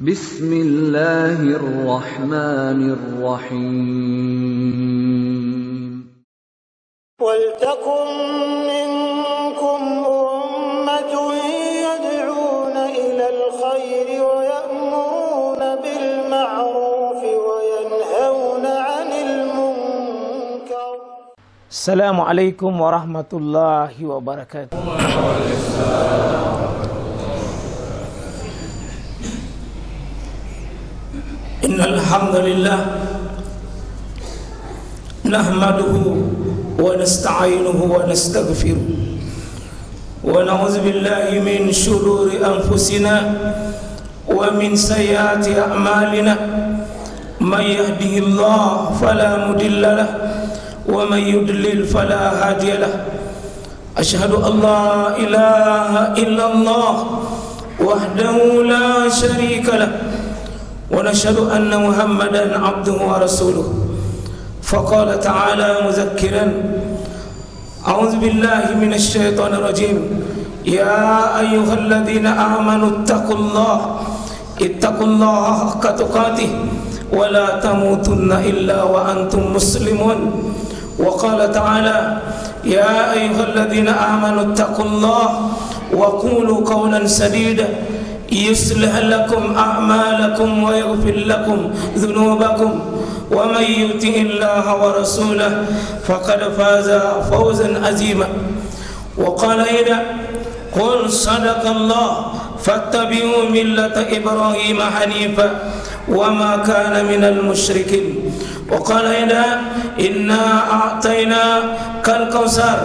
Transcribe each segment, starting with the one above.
Bismillahirrahmanirrahim. وَلْتَكُنْ مِنْكُمْ أُمَّةٌ يَدْعُونَ إِلَى الْخَيْرِ وَيَأْمُرُونَ بِالْمَعْرُوفِ وَيَنْهَوْنَ عَنِ الْمُنْكَرِ. السلام عليكم ورحمة الله وبركاته. إن الحمد لله نحمده ونستعينه ونستغفره ونعوذ بالله من شرور أنفسنا ومن سيئات أعمالنا من يهده الله فلا مضل له ومن يضلل فلا هادي له أشهد أن لا إله إلا الله وحده لا شريك له ونشهد أن محمدا عبده ورسوله فقال تعالى مذكرا أعوذ بالله من الشيطان الرجيم يا أيها الذين آمنوا اتقوا الله حق تقاته ولا تموتن إلا وأنتم مسلمون وقال تعالى يا أيها الذين آمنوا اتقوا الله وقولوا قولا سديدا يصلح لكم أعمالكم ويغفر لكم ذنوبكم ومن يطع الله ورسوله فقد فاز فوزا عظيما وقال أيضا قل صدق الله فاتبعوا ملة إبراهيم حنيفا وما كان من المشركين وقال أيضا إنا أعطيناك الكوثر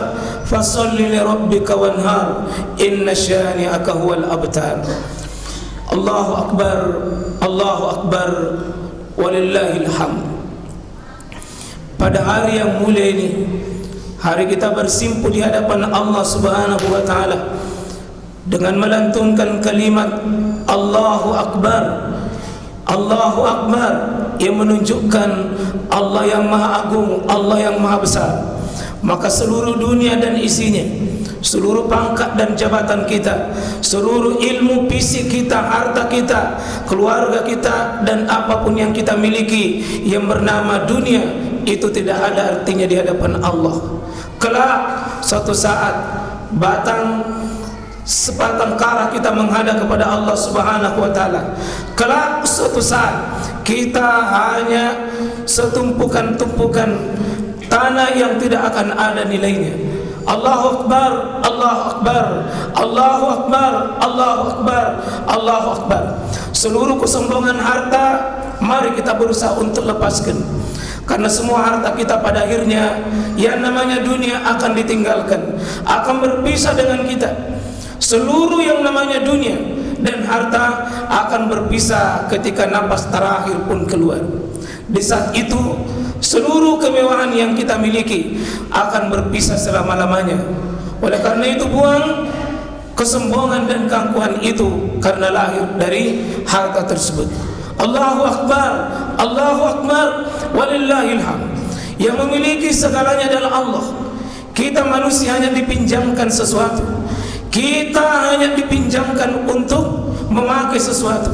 فصل لربك وانهار إن شانئك هو الأبتر. Allahu Akbar, walillahil hamd. Pada hari yang mulia ini, hari kita bersimpu di hadapan Allah Subhanahu wa taala dengan melantunkan kalimat Allahu Akbar. Allahu Akbar yang menunjukkan Allah yang Maha Agung, Allah yang Maha Besar. Maka seluruh dunia dan isinya, seluruh pangkat dan jabatan kita, seluruh ilmu fisik kita, harta kita, keluarga kita, dan apapun yang kita miliki yang bernama dunia, itu tidak ada artinya di hadapan Allah. Kelak suatu saat sebatang kara kita menghadap kepada Allah Subhanahu wa taala. Kelak suatu saat kita hanya setumpukan-tumpukan tanah yang tidak akan ada nilainya. Allahu Akbar, Allahu Akbar, Allahu Akbar, Allahu Akbar, Allahu Akbar. Seluruh kesombongan harta mari kita berusaha untuk lepaskan. Karena semua harta kita pada akhirnya yang namanya dunia akan ditinggalkan, akan berpisah dengan kita. Seluruh yang namanya dunia dan harta akan berpisah ketika napas terakhir pun keluar. Di saat itu seluruh kemewahan yang kita miliki akan berpisah selama-lamanya. Oleh karena itu buang kesombongan dan keangkuhan itu karena lahir dari harta tersebut. Allahu Akbar, Allahu Akbar, walillahil hamd. Yang memiliki segalanya adalah Allah. Kita manusia hanya dipinjamkan sesuatu. Kita hanya dipinjamkan untuk memakai sesuatu.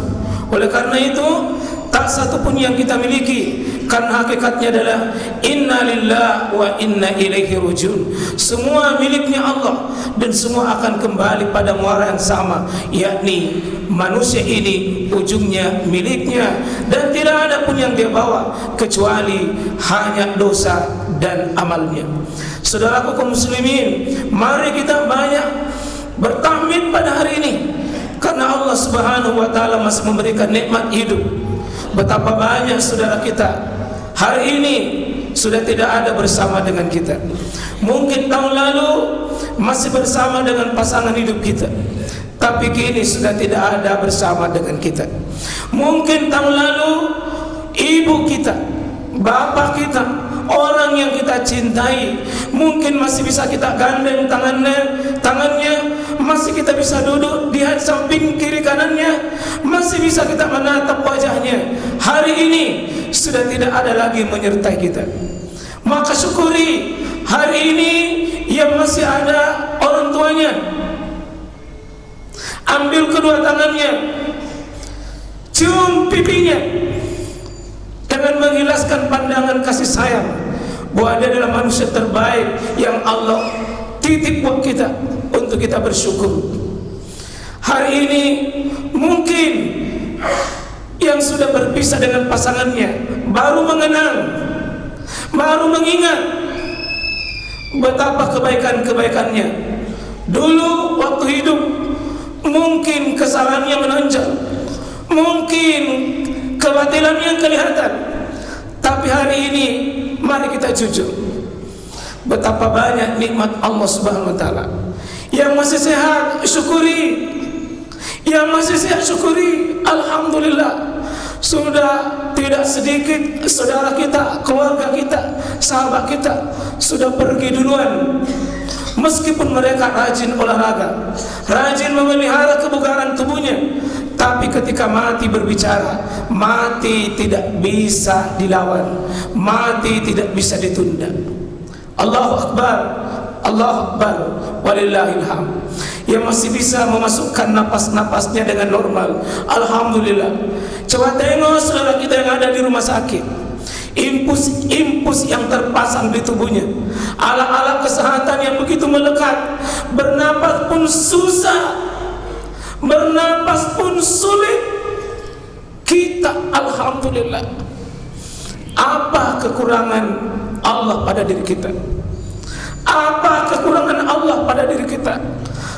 Oleh karena itu tak satu pun yang kita miliki, karena hakikatnya adalah inna lillahi wa inna ilaihi rajiun. Semua miliknya Allah dan semua akan kembali pada muara yang sama, yakni manusia ini ujungnya miliknya dan tidak ada pun yang dia bawa kecuali hanya dosa dan amalnya. Saudaraku kaum muslimin, mari kita banyak bertahmid pada hari ini karena Allah Subhanahu wa taala masih memberikan nikmat hidup. Betapa banyak saudara kita hari ini sudah tidak ada bersama dengan kita. Mungkin tahun lalu masih bersama dengan pasangan hidup kita, tapi kini sudah tidak ada bersama dengan kita. Mungkin tahun lalu ibu kita, bapak kita, orang yang kita cintai, mungkin masih bisa kita gandeng tangannya, masih kita bisa duduk di samping kiri kanannya, masih bisa kita menatap wajahnya. Hari ini sudah tidak ada lagi menyertai kita. Maka syukuri hari ini yang masih ada orang tuanya. Ambil kedua tangannya, cium pipinya dengan mengilaskan pandangan kasih sayang bahwa dia adalah manusia terbaik yang Allah titip buat kita untuk kita bersyukur. Hari ini mungkin yang sudah berpisah dengan pasangannya baru mengenang, baru mengingat betapa kebaikan-kebaikannya. Dulu waktu hidup mungkin kesalahannya menonjol, mungkin kebatilannya kelihatan, tapi hari ini mari kita jujur betapa banyak nikmat Allah Subhanahu wa taala. Yang masih sehat syukuri, yang masih sehat syukuri, alhamdulillah. Sudah tidak sedikit saudara kita, keluarga kita, sahabat kita sudah pergi duluan. Meskipun mereka rajin olahraga, rajin memelihara kebugaran tubuhnya, tapi ketika mati berbicara, mati tidak bisa dilawan, mati tidak bisa ditunda. Allahu Akbar, Allahu Akbar, walillahil hamd. Yang masih bisa memasukkan napas-napasnya dengan normal, alhamdulillah. Coba tengok saudara kita yang ada di rumah sakit, impuls yang terpasang di tubuhnya, alat-alat kesehatan yang begitu melekat, bernapas pun susah, bernapas pun sulit. Kita alhamdulillah. Apa kekurangan Allah pada diri kita? Apa kekurangan Allah pada diri kita?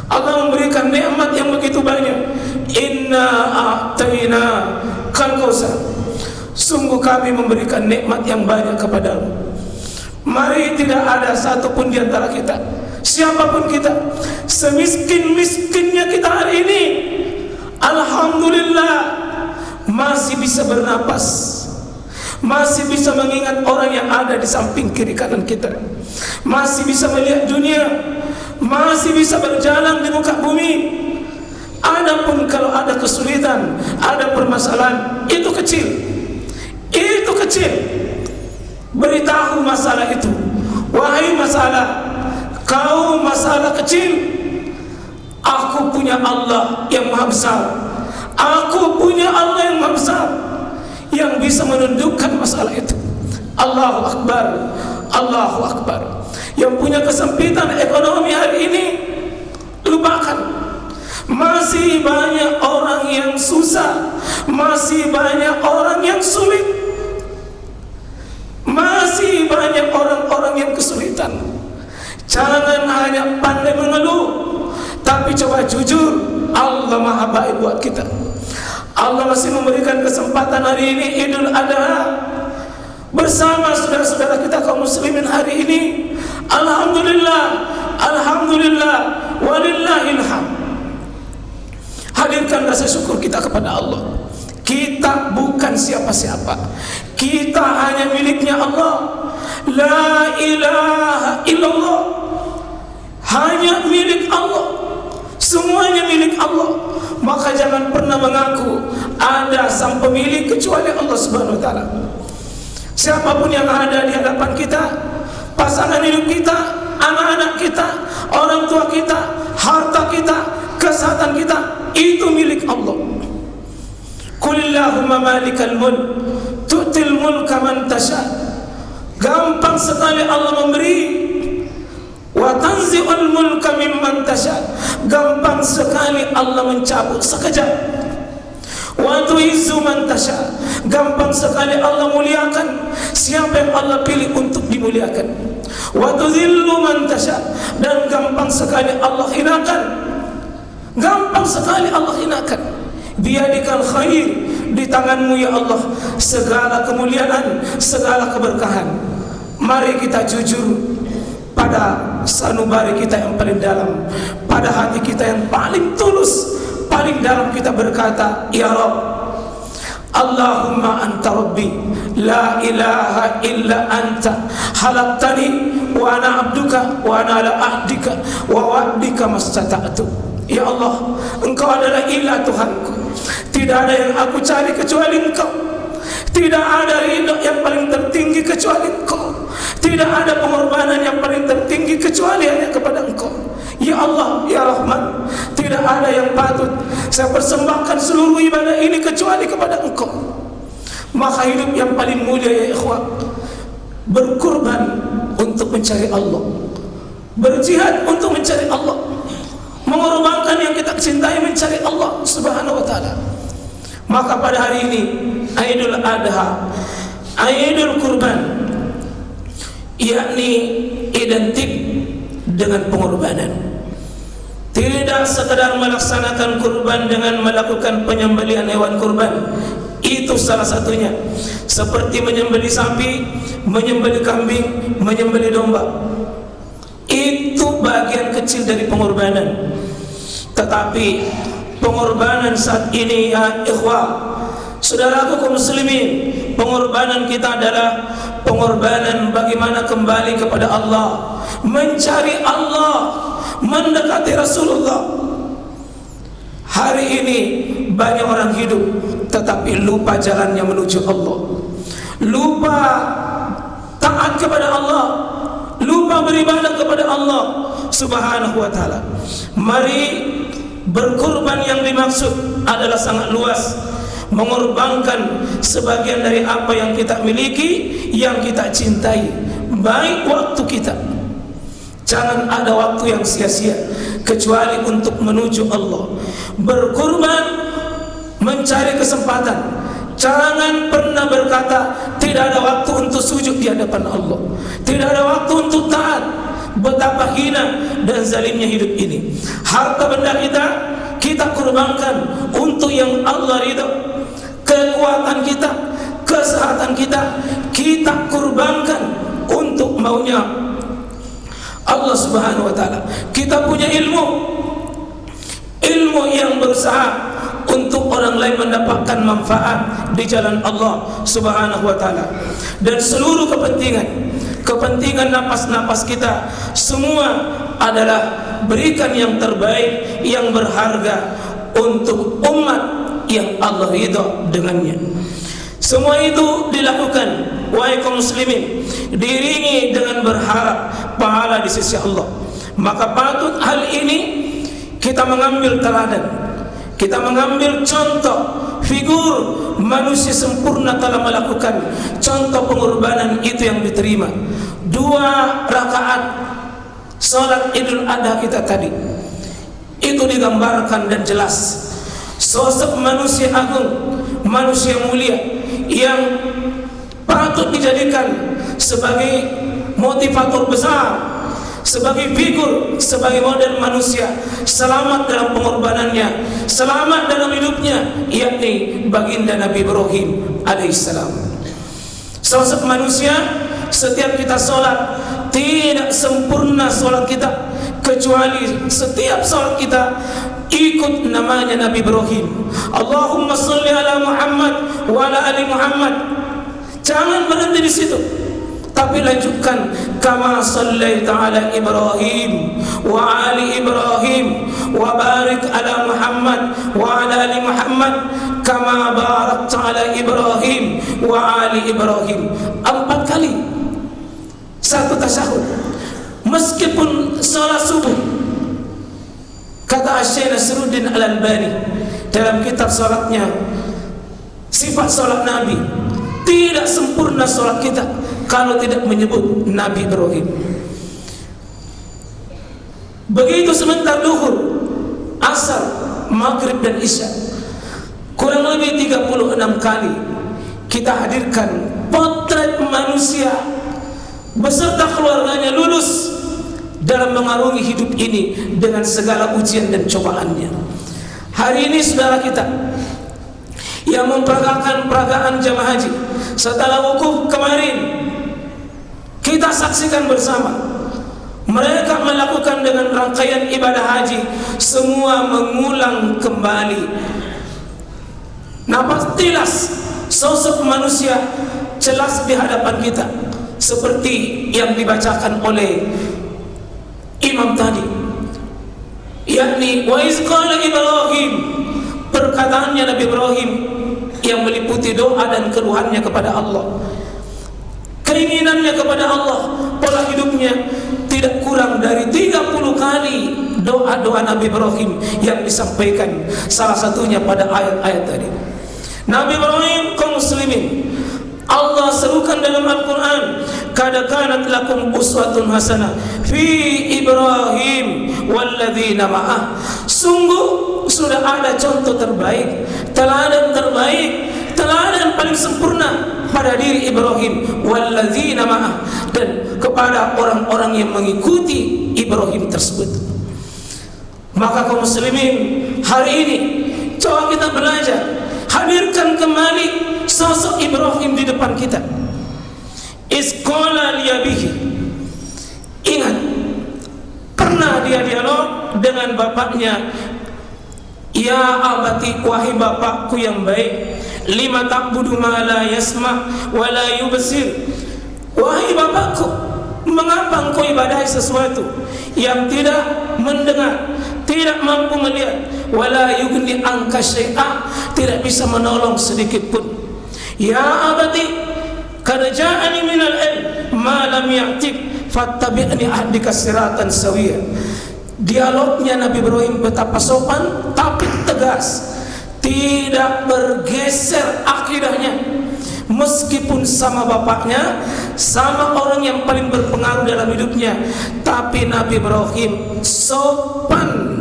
Allah memberikan nikmat yang begitu banyak. Inna a'tayna kal kautsar. Sungguh kami memberikan nikmat yang banyak kepadamu. Mari tidak ada satupun di antara kita, siapapun kita, semiskin-miskinnya kita hari ini, alhamdulillah masih bisa bernapas, masih bisa mengingat orang yang ada di samping kiri kanan kita, masih bisa melihat dunia, masih bisa berjalan di muka bumi. Adapun kalau ada kesulitan, ada permasalahan, itu kecil, itu kecil. Beritahu masalah itu, wahai masalah, kau masalah kecil, aku punya Allah yang maha besar, aku punya Allah yang maha besar, yang bisa menundukkan masalah itu. Allahu Akbar, Allahu Akbar. Yang punya kesempitan ekonomi hari ini, lupakan. Masih banyak orang yang susah, masih banyak orang yang sulit, masih banyak orang-orang yang kesulitan. Jangan hanya pandai mengeluh, tapi coba jujur, Allah maha baik buat kita. Allah masih memberikan kesempatan hari ini Idul Adha bersama saudara-saudara kita kaum muslimin hari ini. Alhamdulillah, alhamdulillah, walillahil hamd. Hadirkan rasa syukur kita kepada Allah. Kita bukan siapa-siapa, kita hanya miliknya Allah. La ilaha illallah, hanya milik Allah, semuanya milik Allah. Maka jangan pernah mengaku ada sang pemilik kecuali Allah Subhanahu wa taala. Siapapun yang ada di hadapan kita, pasangan hidup kita, anak-anak kita, orang tua kita, harta kita, kesehatan kita, itu milik Allah. Qulillahumma malikal mulk tu'til mulka man tasha. Gampang sekali Allah memberi. Wa tanzi'ul mulka mimman tasha. Gampang sekali Allah mencabut sekejap. Wa tu'izzu man tasha. Gampang sekali Allah muliakan siapa yang Allah pilih untuk dimuliakan. Wa tudhillu man tasha. Dan gampang sekali Allah hinakan. Gampang sekali Allah hinakan. Biyadikal khair, di tanganmu ya Allah segala kemuliaan, segala keberkahan. Mari kita jujur pada sanubari kita yang paling dalam, pada hati kita yang paling tulus, paling dalam kita berkata, ya Rabb, Allahumma anta rabbi, la ilaha illa anta, halaqtani wa ana abduka wa ana ala ahdika wa wa'dika mastata'tu. Ya Allah, Engkau adalah ilah Tuhanku. Tidak ada yang aku cari kecuali Engkau. Tidak ada ridha yang paling tertinggi kecuali Engkau. Tidak ada pengorbanan yang paling tertinggi kecuali hanya kepada Engkau. Ya Allah, Ya Rahman, tidak ada yang patut saya persembahkan seluruh ibadah ini kecuali kepada Engkau. Maka hidup yang paling mulia ya ikhwah, berkorban untuk mencari Allah, berjihad untuk mencari Allah, mengorbankan yang kita cintai mencari Allah Subhanahu wa ta'ala. Maka pada hari ini Idul Adha, Idul Kurban, yakni identik dengan pengorbanan. Tidak sekadar melaksanakan kurban dengan melakukan penyembelihan hewan kurban, itu salah satunya, seperti menyembelih sapi, menyembelih kambing, menyembelih domba. Itu bagian kecil dari pengorbanan. Tetapi pengorbanan saat ini ya ikhwah, saudaraku kaum muslimin, pengorbanan kita adalah pengorbanan bagaimana kembali kepada Allah, mencari Allah, mendekati Rasulullah. Hari ini banyak orang hidup tetapi lupa jalannya menuju Allah, lupa taat kepada Allah, lupa beribadah kepada Allah Subhanahu wa ta'ala. Mari, berkorban yang dimaksud adalah sangat luas, mengorbankan sebagian dari apa yang kita miliki, yang kita cintai, baik waktu kita. Jangan ada waktu yang sia-sia kecuali untuk menuju Allah. Berkorban, mencari kesempatan. Jangan pernah berkata tidak ada waktu untuk sujud di hadapan Allah, tidak ada waktu untuk taat. Betapa hina dan zalimnya hidup ini. Harta benda kita korbankan untuk yang Allah ridha. Kekuatan kita, kesehatan kita korbankan untuk maunya Allah Subhanahu wa ta'ala. Kita punya ilmu yang berusaha untuk orang lain mendapatkan manfaat di jalan Allah Subhanahu wa ta'ala. Dan seluruh kepentingan napas-napas kita semua adalah berikan yang terbaik, yang berharga untuk umat yang Allah ridha dengannya. Semua itu dilakukan, wahai kaum muslimin, diiringi dengan berharap pahala di sisi Allah. Maka patut hal ini kita mengambil teladan, kita mengambil contoh figur manusia sempurna telah melakukan contoh pengorbanan itu yang diterima. 2 rakaat salat Idul Adha kita tadi itu digambarkan dan jelas sosok manusia agung, manusia mulia yang patut dijadikan sebagai motivator besar, sebagai figur, sebagai model manusia selamat dalam pengorbanannya, selamat dalam hidupnya, yakni baginda Nabi Ibrahim alaihissalam. Sosok manusia, setiap kita sholat tidak sempurna sholat kita kecuali setiap sholat kita ikut namanya Nabi Ibrahim. Allahumma salli ala Muhammad wa ala ali Muhammad. Jangan berhenti di situ, tapi lanjutkan kama sallaita ala Ibrahim wa ali Ibrahim wa barik ala Muhammad wa ala ali Muhammad kama barakta ala Ibrahim wa ali Ibrahim. 4 kali satu tasyahud. Meskipun salat subuh, kata Syekh Nasruddin Al-Albani dalam kitab salatnya Sifat Salat Nabi, tidak sempurna salat kita kalau tidak menyebut Nabi Ibrahim. Begitu sebentar duhur, asar, maghrib dan isya, kurang lebih 36 kali kita hadirkan potret manusia beserta keluarganya lulus dalam mengarungi hidup ini dengan segala ujian dan cobaannya. Hari ini saudara kita yang memperagakan peragaan jamaah haji setelah wukuf kemarin, kita saksikan bersama mereka melakukan dengan rangkaian ibadah haji, semua mengulang kembali. Nampak jelas sosok manusia jelas di hadapan kita seperti yang dibacakan oleh imam tadi, yakni wa iz qala Ibrahim, perkataannya Nabi Ibrahim yang meliputi doa dan keluhannya kepada Allah. keinginannya kepada Allah, pola hidupnya tidak kurang dari 30 kali doa-doa Nabi Ibrahim yang disampaikan, salah satunya pada ayat-ayat tadi. Nabi Ibrahim kaum muslimin, Allah serukan dalam Al-Quran, qad kanat lakum uswatun hasanah fi Ibrahim walladzina ma'ah. Sungguh sudah ada contoh terbaik, teladan terbaik, teladan paling sempurna pada diri Ibrahim walladzina ma'ah, dan kepada orang-orang yang mengikuti Ibrahim tersebut. Maka kaum muslimin, hari ini coba kita belajar, hadirkan kembali sosok Ibrahim di depan kita. Isqala liyabihi, ingat, pernah dia dialog dengan bapaknya. Ya abati, wahai bapakku yang baik, lima ta'budu ma la yasma wa la yubsir. Wahai bapakku, mengapa engkau ibadahi sesuatu yang tidak mendengar, tidak mampu melihat, wala yughni anka syai'a, tidak bisa menolong sedikit pun. Ya abati, qad ja'ani minal ilm ma lam ya'tik fattabi'ni ahdika siratan sawiyya. Dialognya Nabi Ibrahim betapa sopan tapi tegas, tidak bergeser akidahnya. Meskipun sama bapaknya, sama orang yang paling berpengaruh dalam hidupnya, tapi Nabi Ibrahim sopan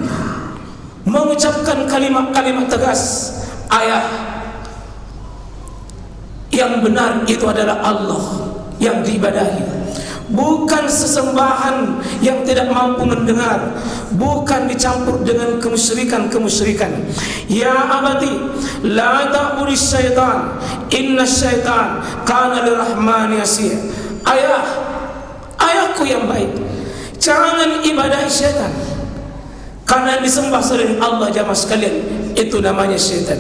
mengucapkan kalimat-kalimat tegas. Ayah, yang benar itu adalah Allah yang diibadahi, bukan sesembahan yang tidak mampu mendengar, bukan dicampur dengan kemusyrikan. Ya abati, la ta'budi syaitan, inna syaitan kana lirrahmani asiyya. Ayahku yang baik, jangan ibadahi syaitan, karena yang disembah selain Allah jamaah sekalian itu namanya syaitan.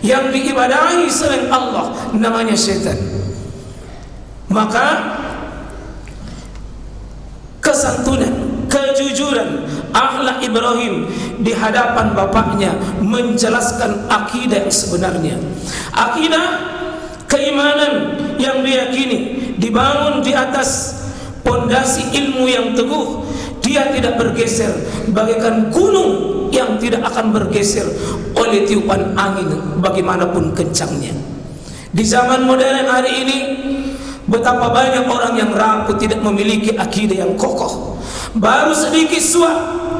Yang diibadahi selain Allah namanya syaitan. Maka kesantunan, kejujuran akhlak Ibrahim di hadapan bapaknya menjelaskan akidah yang sebenarnya. Akidah keimanan yang diyakini dibangun di atas pondasi ilmu yang teguh. Dia tidak bergeser bagaikan gunung yang tidak akan bergeser oleh tiupan angin bagaimanapun kencangnya. Di zaman modern hari ini, betapa banyak orang yang rapuh, tidak memiliki akidah yang kokoh. Baru sedikit suap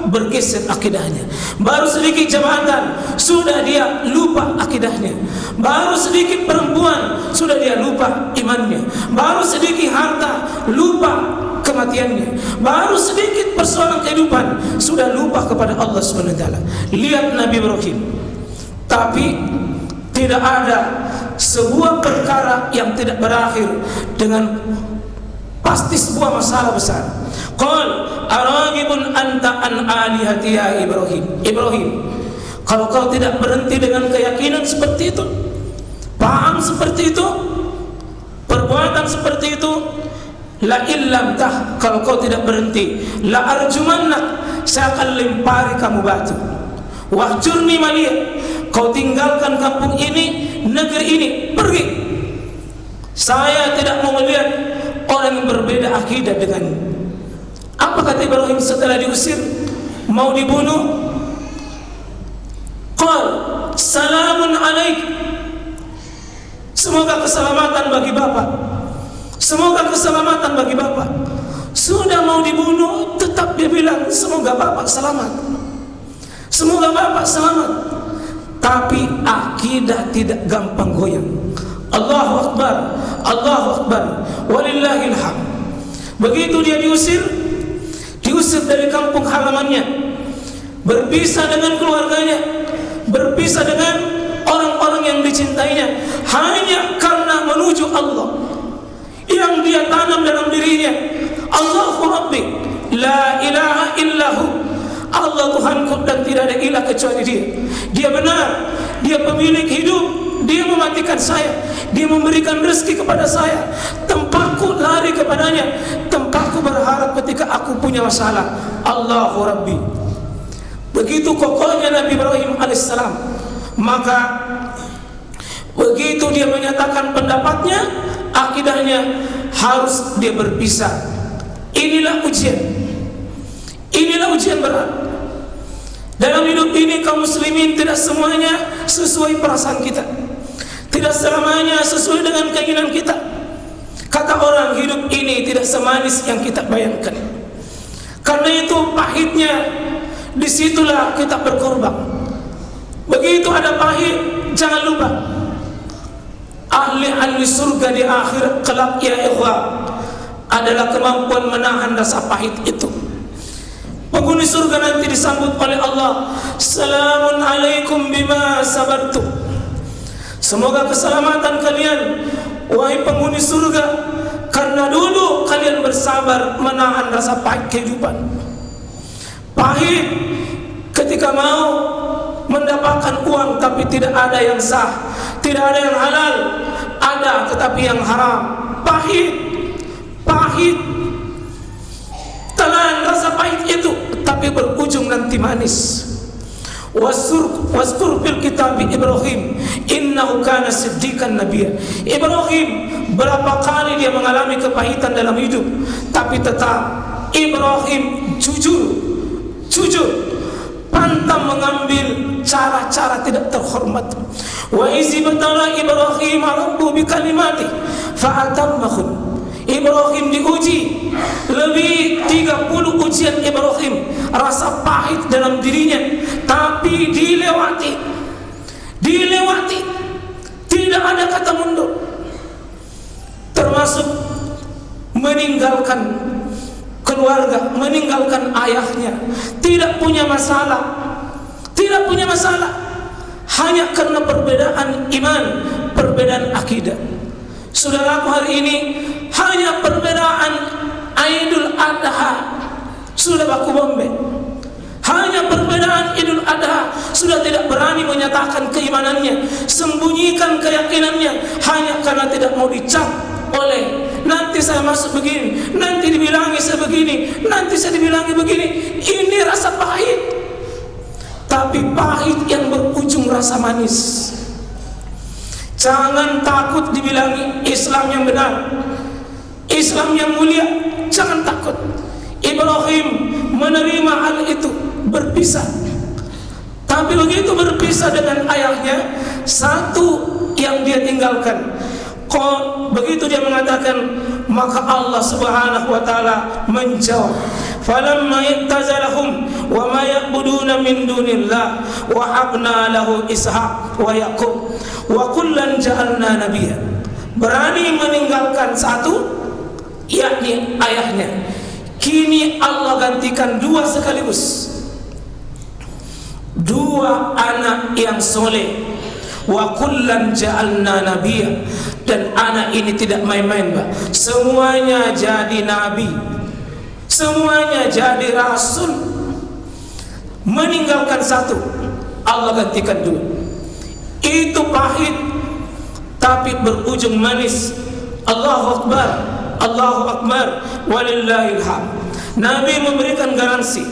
bergeser akidahnya, baru sedikit jabatan sudah dia lupa akidahnya, baru sedikit perempuan sudah dia lupa imannya, baru sedikit harta lupa kematiannya, baru sedikit persoalan kehidupan sudah lupa kepada Allah SWT. Lihat Nabi Ibrahim, tapi tidak ada sebuah perkara yang tidak berakhir dengan pasti sebuah masalah besar. Qal aragibun anta an alihati ya Ibrahim. Ibrahim, kalau kau tidak berhenti dengan keyakinan seperti itu, paham seperti itu, perbuatan seperti itu, la illam tah, kalau kau tidak berhenti, la arjumannak, saya akan lempari kamu batu. Wahjurni maliyah, kau tinggalkan kampung ini, negeri ini, pergi. Saya tidak mau melihat orang yang berbeda akidah denganmu. Apa kata Ibrahim setelah diusir, mau dibunuh? Qal salamun alaik, semoga keselamatan bagi bapak, semoga keselamatan bagi bapak. Sudah mau dibunuh, tetap dia bilang semoga bapak selamat, semoga bapak selamat. Tapi akidah tidak gampang goyang. Allahu Akbar, Allahu Akbar, walillahil hamd. Begitu dia diusir dari kampung halamannya, berpisah dengan keluarganya, berpisah dengan orang-orang yang dicintainya, hanya karena menuju Allah yang dia tanam dalam dirinya. Allahu Rabbi, la ilaha illahu, Allah Tuhanku dan tidak ada ilah kecuali Dia. Dia benar, Dia pemilik hidup, Dia mematikan saya, Dia memberikan rezeki kepada saya. Tempatku lari kepadanya, tempatku berharap ketika aku punya masalah. Allahu Rabbi. Begitu kokohnya Nabi Ibrahim alaihissalam. Maka begitu dia menyatakan pendapatnya, akidahnya harus dia berpisah. Inilah ujian. Inilah ujian berat. Dalam hidup ini kaum muslimin tidak semuanya sesuai perasaan kita, tidak selamanya sesuai dengan keinginan kita. Kata orang, hidup ini tidak semanis yang kita bayangkan. Karena itu pahitnya, disitulah kita berkorban. Begitu ada pahit, jangan lupa ahli surga di akhirat kelak ya ikhwah adalah kemampuan menahan rasa pahit itu. Penghuni surga nanti disambut oleh Allah, salamun alaikum bima sabartum. Semoga keselamatan kalian wahai penghuni surga, karena dulu kalian bersabar menahan rasa pahit kehidupan. Pahit ketika mau mendapatkan uang tapi tidak ada yang sah, tidak ada yang halal, ada tetapi yang haram. Pahit, pahit. Telan rasa pahit itu, tapi berujung nanti manis. Waskur fil kitab Ibrahim innahu kana siddiqan nabiyya. Ibrahim berapa kali dia mengalami kepahitan dalam hidup, tapi tetap Ibrahim jujur, pantang mengambil cara-cara tidak terhormat. Wa izibtala Ibrahim rabbuhu bikalimati fa'atammahun. Ibrahim diuji lebih 30 ujian Ibrahim, rasa pahit dalam dirinya, tapi dilewati, tidak ada kata mundur. Termasuk meninggalkan keluarga, meninggalkan ayahnya, tidak punya masalah, hanya karena perbedaan iman, perbedaan akidah. Saudaraku, hari ini hanya perbedaan Idul Adha sudah baku bombe. Hanya perbedaan Idul Adha sudah tidak berani menyatakan keimanannya, sembunyikan keyakinannya hanya karena tidak mau dicap oleh nanti saya masuk begini, nanti dibilangi saya begini, nanti saya dibilangi begini. Ini rasa pahit, tapi pahit yang berujung rasa manis. Jangan takut dibilangi Islam yang benar, Islam yang mulia. Jangan takut. Ibrahim menerima hal itu, berpisah. Tapi begitu berpisah dengan ayahnya, satu yang dia tinggalkan. Begitu dia mengatakan, maka Allah Subhanahu wa taala menjawab, falamma yattazalahum wa ma ya'buduna min dunillah wa habna lahu ishaq wa yaqub wa kullan ja'alna nabiyya. Berani meninggalkan satu, yakni ayahnya. Kini Allah gantikan dua sekaligus, dua anak yang soleh. Wa kullan ja'alna nabiyya. Dan anak ini tidak main-main, Pak. Semuanya jadi nabi, semuanya jadi rasul. Meninggalkan satu, Allah gantikan dua. Itu pahit tapi berujung manis. Allahu Akbar, Allahu Akbar, walillahil hamd. Nabi memberikan garansi,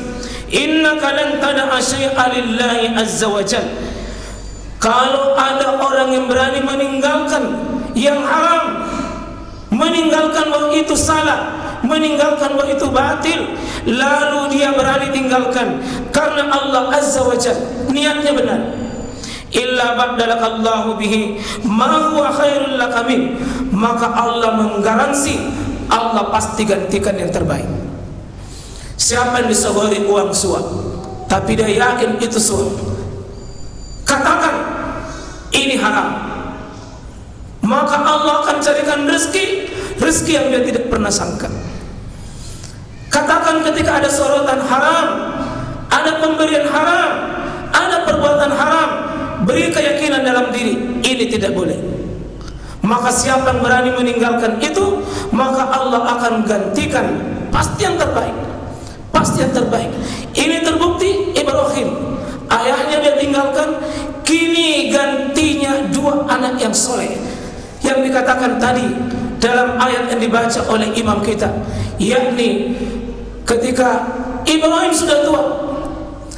innaka lan tada'a syai'an lillahi azza wa jalla. Kalau ada orang yang berani meninggalkan yang haram, meninggalkan bahwa itu salah, meninggalkan bahwa itu batil, lalu dia berani tinggalkan karena Allah azza wa jalla, niatnya benar, illa badalakallahu bihi ma huwa khairul lakamin, maka Allah menggaransi, Allah pasti gantikan yang terbaik. Siapa yang disogori uang suap tapi dia yakin itu suap, katakan ini haram, maka Allah akan carikan rezeki yang dia tidak pernah sangka. Katakan ketika ada sorotan haram, ada pemberian haram, ada perbuatan haram, beri keyakinan dalam diri ini tidak boleh. Maka siapa yang berani meninggalkan itu, maka Allah akan gantikan pasti yang terbaik, pasti yang terbaik. Ini terbukti Ibrahim, ayahnya dia tinggalkan, kini gantinya dua anak yang soleh, yang dikatakan tadi dalam ayat yang dibaca oleh imam kita, yakni ketika Ibrahim sudah tua,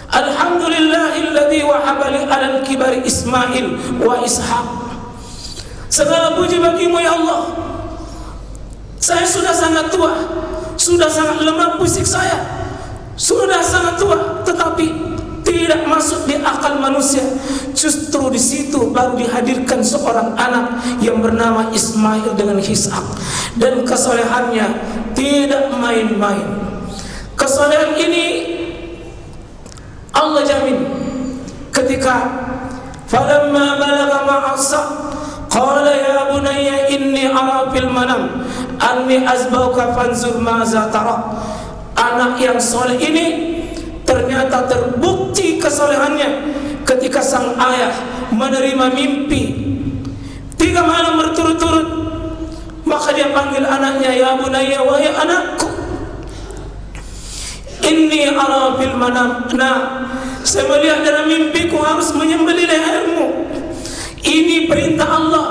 alhamdulillahilladzi wahaba li alal kibari Ismail wa Ishaq. Segala puji bagimu ya Allah, Saya sudah sangat tua, sudah sangat lemah fisik saya, sudah sangat tua, tetapi tidak masuk di akal manusia. Justru di situ baru dihadirkan seorang anak yang bernama Ismail dengan Ishak, dan kesolehannya tidak main-main. Kesolehan ini Allah jamin ketika falamma balagha ma'asa qala ya bunayya inni ara fil manam anni azbauka fanzur maza tara. Anak yang soleh ini ternyata terbukti kesolehannya ketika sang ayah menerima mimpi 3 malam berturut-turut. Maka dia panggil anaknya, ya bunayya, wahai anakku, inni ara fil manam, nah, saya melihat dalam mimpiku harus menyembelih lehermu. Ini perintah Allah,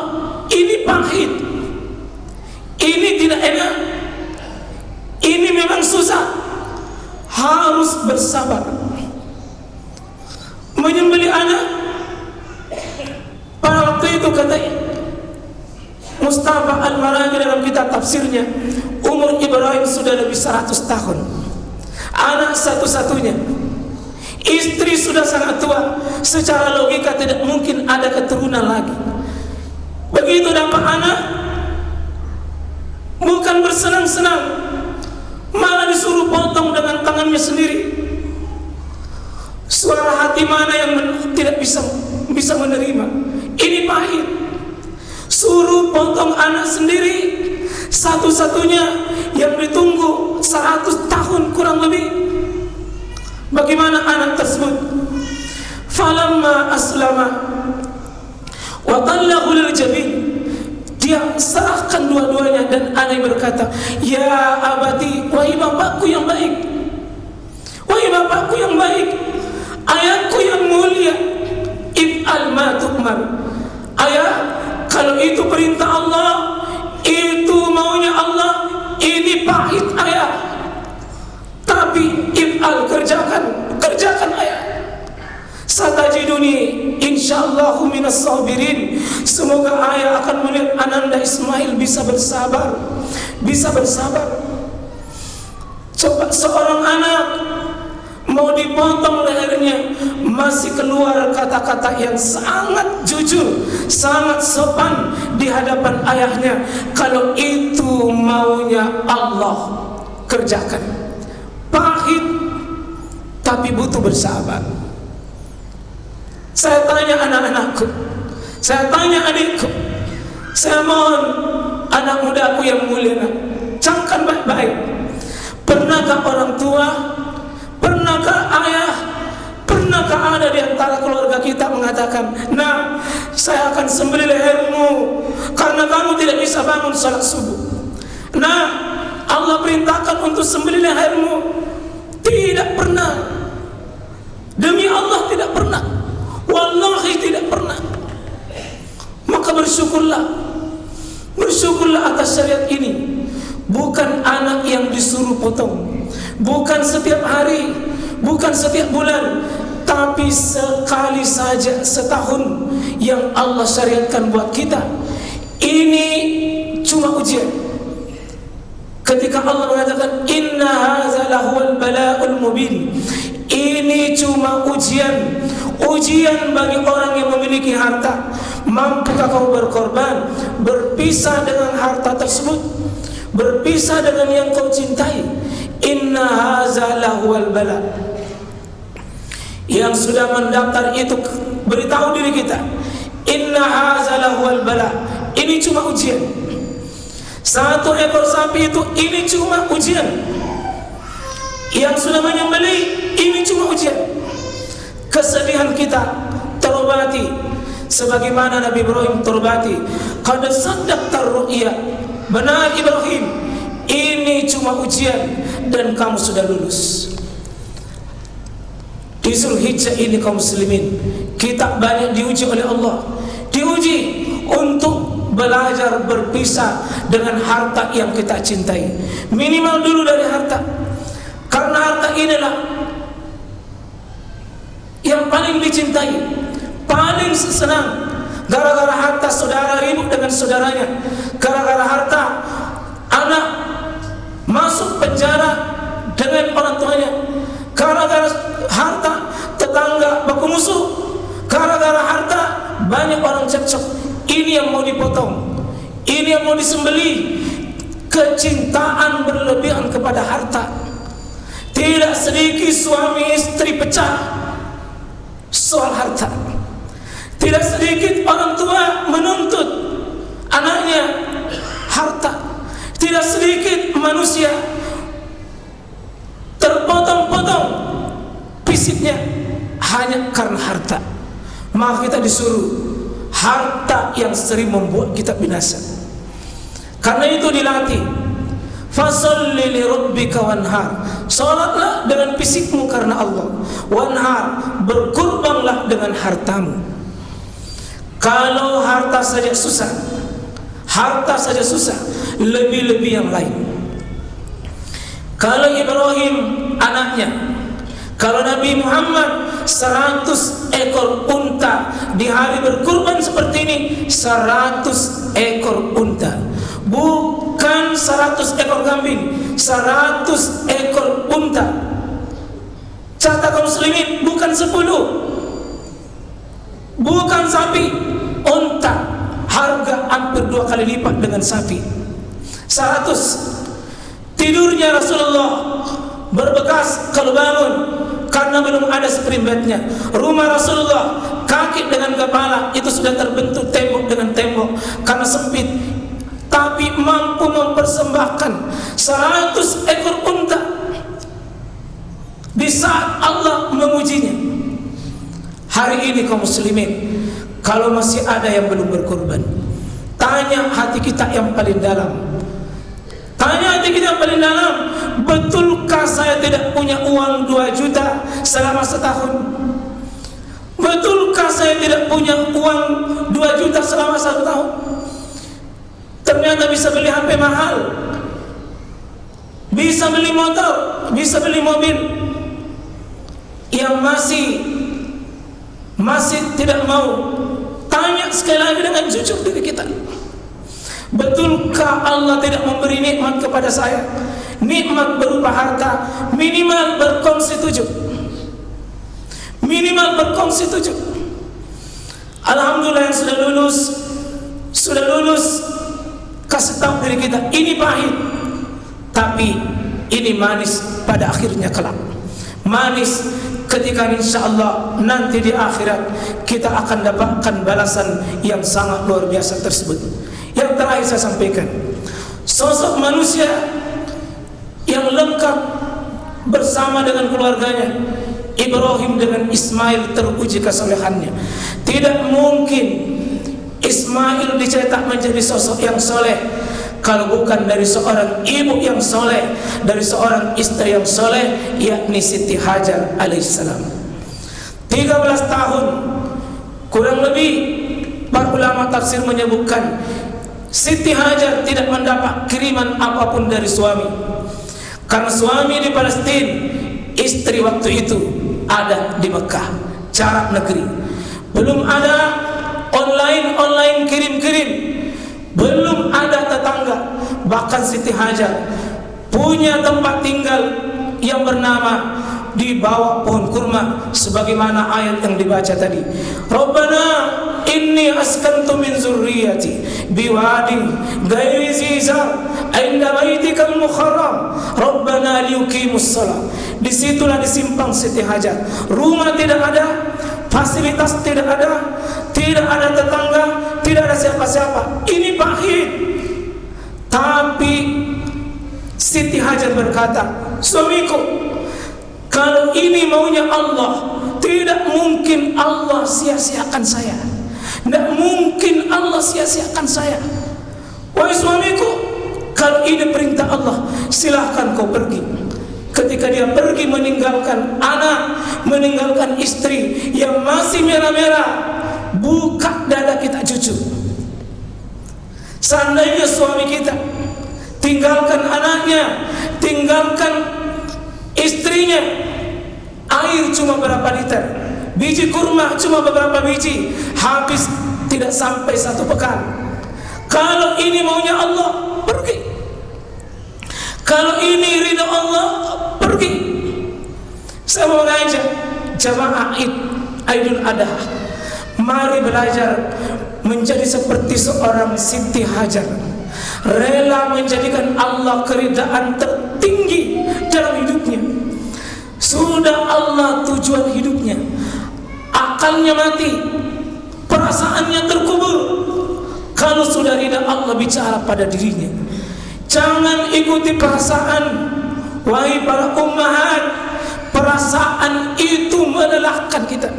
ini pahit, ini tidak enak, ini memang susah, harus bersabar. Menyembelih anak pada waktu itu, kata Mustafa Al-Maraghi dalam kitab tafsirnya, umur Ibrahim sudah lebih 100 tahun. Anak satu-satunya, istri sudah sangat tua, secara logika tidak mungkin ada keturunan lagi. Begitu dapat anak, bukan bersenang-senang, malah disuruh potong dengan tangannya sendiri. Suara hati mana yang tidak bisa menerima? Ini pahit. Suruh potong anak sendiri, satu-satunya yang ditunggu 100 tahun kurang lebih. Bagaimana anak tersebut? Falamma aslama wa tallahu lil jabin, dia serahkan dua-duanya, dan anak berkata, ya abati, wahai bapakku yang baik, wahai bapakku yang baik, ayahku yang mulia, if'al ma tu'mar. Ayah, kalau itu perintah Allah, itu maunya Allah, ini pahit ayah, tapi if'al, kerjakan ayah. Satajiduni insyaallahu minas sabirin. Semoga ayah akan melihat ananda Ismail bisa bersabar. Coba seorang anak mau dipotong lehernya, masih keluar kata-kata yang sangat jujur, sangat sopan di hadapan ayahnya. Kalau itu maunya Allah, kerjakan. Pahit, tapi butuh bersabar. Saya tanya anak-anakku, saya tanya adikku, saya mohon anak mudaku yang mulia, camkan baik-baik. Pernahkah orang tua, pernahkah ayah, pernahkah ada di antara keluarga kita mengatakan, nah, saya akan sembelih lehermu karena kamu tidak bisa bangun salat subuh. Nah, Allah perintahkan untuk sembelih lehermu. Tidak pernah. Demi Allah tidak pernah. Wallahi tidak pernah. Maka bersyukurlah atas syariat ini. Bukan anak yang disuruh potong, bukan setiap hari, bukan setiap bulan, tapi sekali saja setahun yang Allah syariatkan buat kita. Ini cuma ujian. Ketika Allah mengatakan inna hadza lahuwal bala'ul mubin, ini cuma ujian bagi orang yang memiliki harta. Mampukah kamu berkorban, berpisah dengan harta tersebut, berpisah dengan yang kau cintai? Inna hadza lahuwal bala. Yang sudah mendaftar itu beritahu diri kita, inna hadza lahuwal bala. Ini cuma ujian. 1 ekor sapi itu, ini cuma ujian. Yang sudah menyembelih, ini cuma ujian. Kesedihan kita terobati sebagaimana Nabi Ibrahim terobati. Qad saddaqta ru'ya, benar Ibrahim, ini cuma ujian dan kamu sudah lulus. Di Zulhijjah ini kaum muslimin, kita banyak diuji oleh Allah. Diuji untuk belajar berpisah dengan harta yang kita cintai. Minimal dulu dari harta, karena harta inilah yang paling dicintai, paling senang. Gara-gara harta saudara ribut dengan saudaranya, gara-gara harta anak masuk penjara dengan orang tuanya gara-gara harta, tetangga baku musuh gara-gara harta, banyak orang cekcok. Ini yang mau dipotong, ini yang mau disembelih. Kecintaan berlebihan kepada harta. Tidak sedikit suami istri pecah soal harta. Tidak sedikit orang tua menuntut anaknya harta. Tidak sedikit manusia terpotong-potong fisiknya hanya karena harta. Maka kita disuruh harta yang sering membuat kita binasa. Karena itu dilatih. Fasalli li rabbika wanhar. Salatlah dengan fisikmu karena Allah. Wanhar, berkurbanlah dengan hartamu. Kalau harta saja susah, lebih-lebih yang lain. Kalau Ibrahim anaknya, kalau Nabi Muhammad 100 ekor unta di hari berkurban seperti ini, 100 ekor unta, bukan 100 ekor kambing, 100 ekor unta. Catat kaum muslimin, bukan 10, bukan sapi, unta. Harga hampir 2 kali lipat dengan sapi. 100. Tidurnya Rasulullah berbekas kalau bangun karena belum ada spring bednya. Rumah Rasulullah kaki dengan kepala itu sudah terbentuk tembok dengan tembok karena sempit, tapi mampu mempersembahkan 100 ekor unta di saat Allah mengujinya. Hari ini kaum muslimin, kalau masih ada yang belum berkorban, tanya hati kita yang paling dalam. Tanya hati kita yang paling dalam, betulkah saya tidak punya uang 2 juta selama setahun? Betulkah saya tidak punya uang 2 juta selama 1 tahun? Ternyata bisa beli HP mahal, bisa beli motor, bisa beli mobil. Yang masih tidak mau, tanya sekali lagi dengan jujur diri kita. Betulkah Allah tidak memberi nikmat kepada saya? Nikmat berupa harta, minimal berkongsi 7. Minimal berkongsi 7. Alhamdulillah yang sudah lulus, kasih tahu diri kita, ini pahit, tapi ini manis pada akhirnya kelak. Manis ketika insyaallah nanti di akhirat kita akan dapatkan balasan yang sangat luar biasa tersebut. Yang terakhir saya sampaikan, sosok manusia yang lengkap bersama dengan keluarganya, Ibrahim dengan Ismail teruji kesolehannya. Tidak mungkin Ismail dicetak menjadi sosok yang soleh kalau bukan dari seorang ibu yang soleh, dari seorang istri yang soleh, yakni Siti Hajar alaihissalam. 13 tahun kurang lebih, para ulama tafsir menyebutkan Siti Hajar tidak mendapat kiriman apapun dari suami, karena suami di Palestina, istri waktu itu ada di Mekah, jarak negeri. Belum ada online kirim-kirim, belum ada tetangga. Bahkan Siti Hajar punya tempat tinggal yang bernama di bawah pohon kurma, sebagaimana ayat yang dibaca tadi. Rabbana inni askantu min zurriyati biwadin ghairi zizar inda baitikal muharram Rabbana liyuqimus shalah. Disitulah disimpang Siti Hajar. Rumah tidak ada, fasilitas tidak ada tetangga, tidak ada siapa-siapa. Ini pahit. Tapi Siti Hajar berkata, suamiku, kalau ini maunya Allah, tidak mungkin Allah sia-siakan saya. Tidak mungkin Allah sia-siakan saya. Wahai suamiku, kalau ini perintah Allah, silahkan kau pergi. Ketika dia pergi meninggalkan anak, meninggalkan istri yang masih merah-merah, buka dada kita jujur. Seandainya suami kita tinggalkan anaknya, tinggalkan istrinya, air cuma berapa liter, biji kurma cuma beberapa biji, habis tidak sampai 1 pekan. Kalau ini maunya Allah, pergi. Kalau pergi. Saya mau mengajak jamaah Idul Adha, mari belajar menjadi seperti seorang Siti Hajar, rela menjadikan Allah keridaan tertinggi dalam hidupnya. Sudah Allah tujuan hidupnya, akalnya mati, perasaannya terkubur. Kalau sudah ridha Allah bicara pada dirinya, jangan ikuti perasaan. Wahai para ummahat, perasaan itu melelahkan kita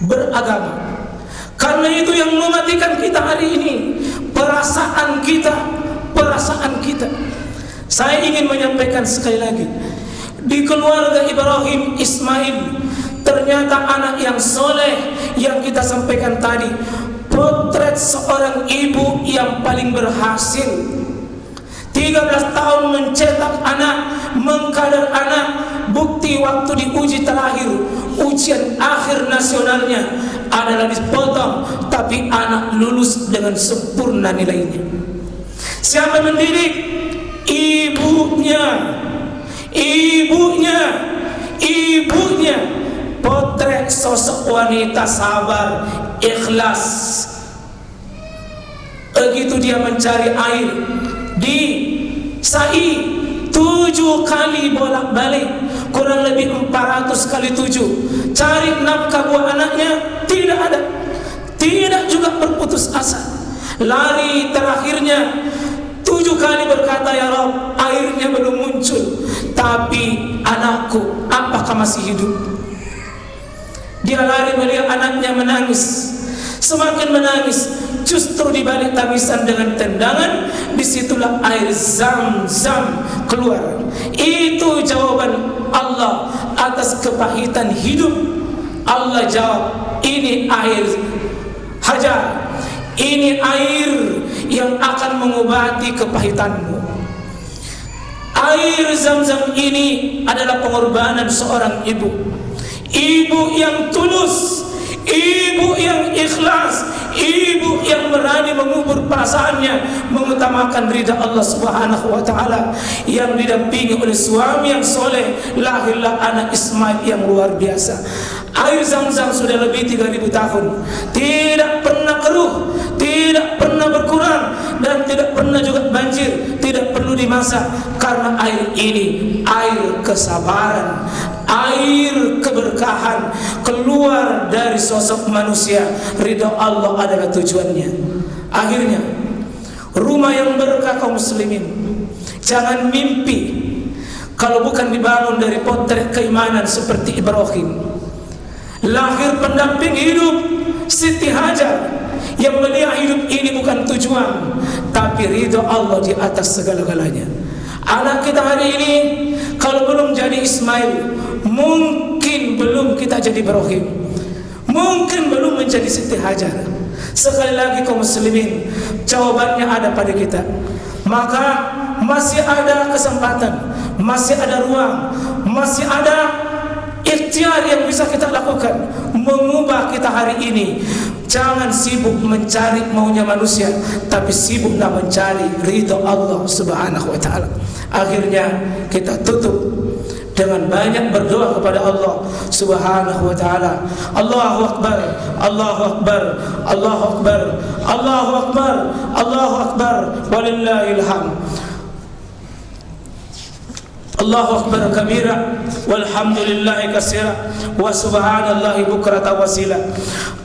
beragama. Karena itu yang mematikan kita hari ini, perasaan kita. Saya ingin menyampaikan sekali lagi, di keluarga Ibrahim Ismail ternyata anak yang soleh yang kita sampaikan tadi, potret seorang ibu yang paling berhasil. 13 tahun mencetak anak, mengkadar anak. Bukti waktu diuji terakhir, ujian akhir nasionalnya adalah dipotong, tapi anak lulus dengan sempurna nilainya. Siapa mendidik? Ibunya. Potret sosok wanita sabar, ikhlas. Begitu dia mencari air di Sai, 7 kali bolak-balik, kurang lebih 400 kali 7, cari nafkah buat anaknya, tidak ada. Tidak juga berputus asa. Lari terakhirnya 7 kali berkata, ya Rabb, airnya belum muncul, tapi anakku apakah masih hidup? Dia lari melihat anaknya menangis. Semakin menangis, justru di balik tangisan dengan tendangan, disitulah air Zam-Zam keluar. Itu jawaban Allah atas kepahitan hidup. Allah jawab, ini air Hajar, ini air yang akan mengobati kepahitanmu. Air Zam-Zam ini adalah pengorbanan seorang ibu. Ibu yang tulus, ibu yang ikhlas, ibu yang berani mengubur perasaannya, mengutamakan ridha Allah Subhanahu wa taala, yang didampingi oleh suami yang soleh. Lahirlah anak Ismail yang luar biasa. Air Zam-Zam sudah lebih 3000 tahun, tidak pernah keruh, tidak pernah berkurang, dan tidak pernah juga banjir, tidak perlu dimasak, karena air ini air kesabaran, air keberkahan, keluar dari sosok manusia. Ridha Allah adalah tujuannya. Akhirnya rumah yang berkah kaum muslimin, jangan mimpi kalau bukan dibangun dari potret keimanan seperti Ibrahim. Lahir pendamping hidup Siti Hajar yang melihat hidup ini bukan tujuan, tapi ridha Allah di atas segala-galanya. Anak kita hari ini kalau belum jadi Ismail, mungkin belum kita jadi Ibrahim, mungkin belum menjadi Siti Hajar. Sekali lagi kaum muslimin, jawabannya ada pada kita. Maka masih ada kesempatan, masih ada ruang, masih ada ikhtiar yang bisa kita lakukan mengubah kita hari ini. Jangan sibuk mencari maunya manusia, tapi sibuklah mencari ridha Allah Subhanahu wa taala. Akhirnya kita tutup dengan banyak berdoa kepada Allah Subhanahu wa taala. Allahu akbar, Allahu akbar, Allahu akbar, Allahu akbar, Allahu akbar, walillahil hamd. Allahu akbar kabira, walhamdulillahi katsira, wa subhanallahi bukrata wasila.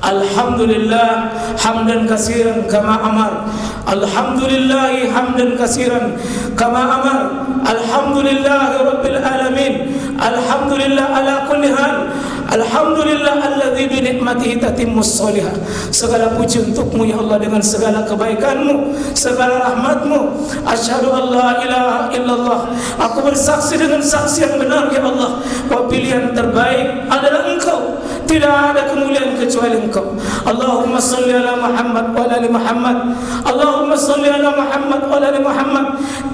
Alhamdulillah hamdan katsiran kama amar. Alhamdulillahi hamdan katsiran kama amar. Alhamdulillahi rabbil alamin. Alhamdulillah ala kulli hal. Alhamdulillah alladzi bi ni'matihi tatimmus shalihat. Segala puji untukmu ya Allah, dengan segala kebaikanmu, segala rahmatmu. Asyhadu an la ilaha illallah. Aku bersaksi dengan saksi yang benar ya Allah, bahwa pilihan terbaik adalah Engkau. Tidak ada kemuliaan kecuali Engkau. Allahumma salli ala Muhammad wa ala ali Muhammad. Allahumma salli ala Muhammad wa ala ali Muhammad.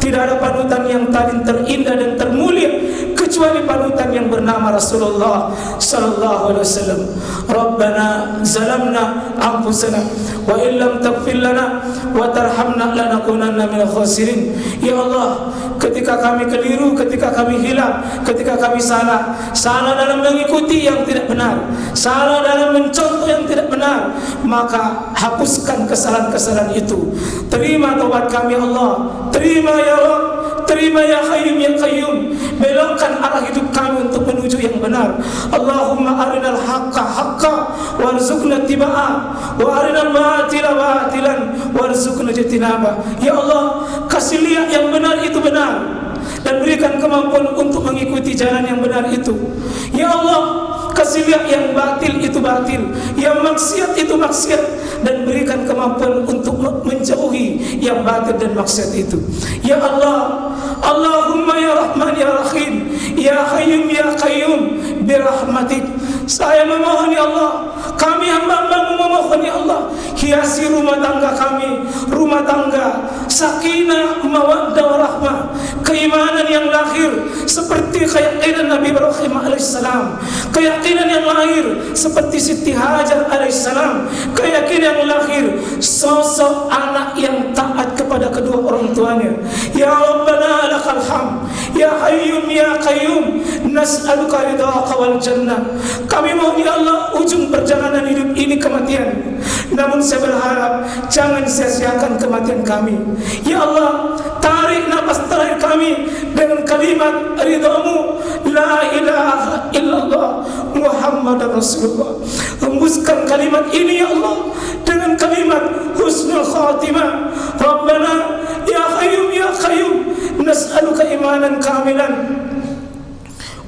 Tidak ada panutan yang paling terindah dan termulia kecuali kecuali panutan yang bernama Rasulullah sallallahu alaihi wasallam. Rabbana zalamna anfusana wa illam taghfir lana wa tarhamna lanakunanna minal khasirin. Ya Allah, ketika kami keliru, ketika kami hilaf, ketika kami salah dalam mengikuti yang tidak benar, salah dalam mencontoh yang tidak benar, maka hapuskan kesalahan-kesalahan itu. Terima taubat kami Allah, terima ya Rabb, terima ya Hayyum ya Qayyum. Belokkan arah hidup kami untuk menuju yang benar. Allahumma arinal haqqa haqqa warzuqna tibaa wa arinal batila batilan warzuqna jitinaba. Ya Allah, kasih lihat yang benar itu benar dan berikan kemampuan untuk mengikuti jalan yang benar itu. Ya Allah, kasih lihat yang batil itu batil, yang maksiat itu maksiat, dan berikan kemampuan untuk menjauhi yang batil dan maksiat itu. Ya Allah, Allahumma ya Rahman ya Rahim, ya Hayyum ya Qayyum, birahmatik. Saya memohon ya Allah, kami hamba-Hamba memohon ya Allah, hiasi rumah tangga kami, rumah tangga sakinah, mawaddah warahmah, keimanan yang lahir seperti keyakinan Nabi Ibrahim alaihissalam, keyakinan yang lahir seperti Siti Hajar alaihissalam, keyakinan yang lahir sosok anak yang taat kepada kedua orang tuanya. Ya Rabbana lakal hamd, ya Hayyum ya Qayyum, nas'aluka ridhaka wal jannah. Kami mohon ya Allah, ujung perjalanan hidup ini kematian, namun saya berharap jangan sia-siakan kematian kami. Ya Allah, tarik nafas terakhir kami dengan kalimat ridhamu, la ilaha illallah Muhammadar Rasulullah. Hembuskan kalimat ini ya Allah dengan kalimat husnul khatimah. Rabbana ya Hayyum ya Qayyum, nas'aluka imanan kamilan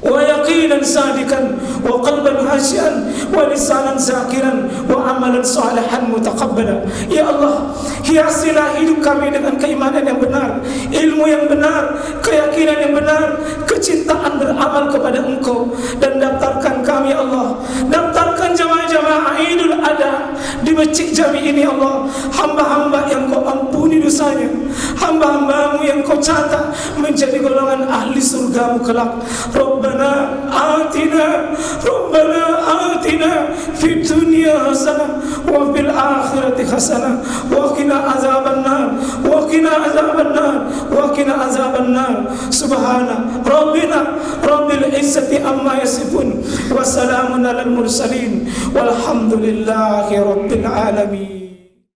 wa yaqinan sadikan wa qalban khashian wa lisanan zakiran wa amalan salihan mutaqabbala. Ya Allah, hiasilah hidup kami dengan keimanan yang benar, ilmu yang benar, keyakinan yang benar, kecintaan beramal kepada Engkau, dan daftarkan kami ya Allah, daftarkan jamaah-jamaah Idul Adha di masjid jami ini ya Allah, hamba-hamba yang Kau ampuni dosanya, hamba-hambamu yang Kau catat menjadi golongan ahli surgamu kelak. Rabbana atina fid dunya hasanah wa fil akhirati hasanah wa qina azabannar wa qina azabannar. Subhana rabbina rabbil izzati amma yasifun wa salamun alal mursalin walhamdulillahi rabbil alamin.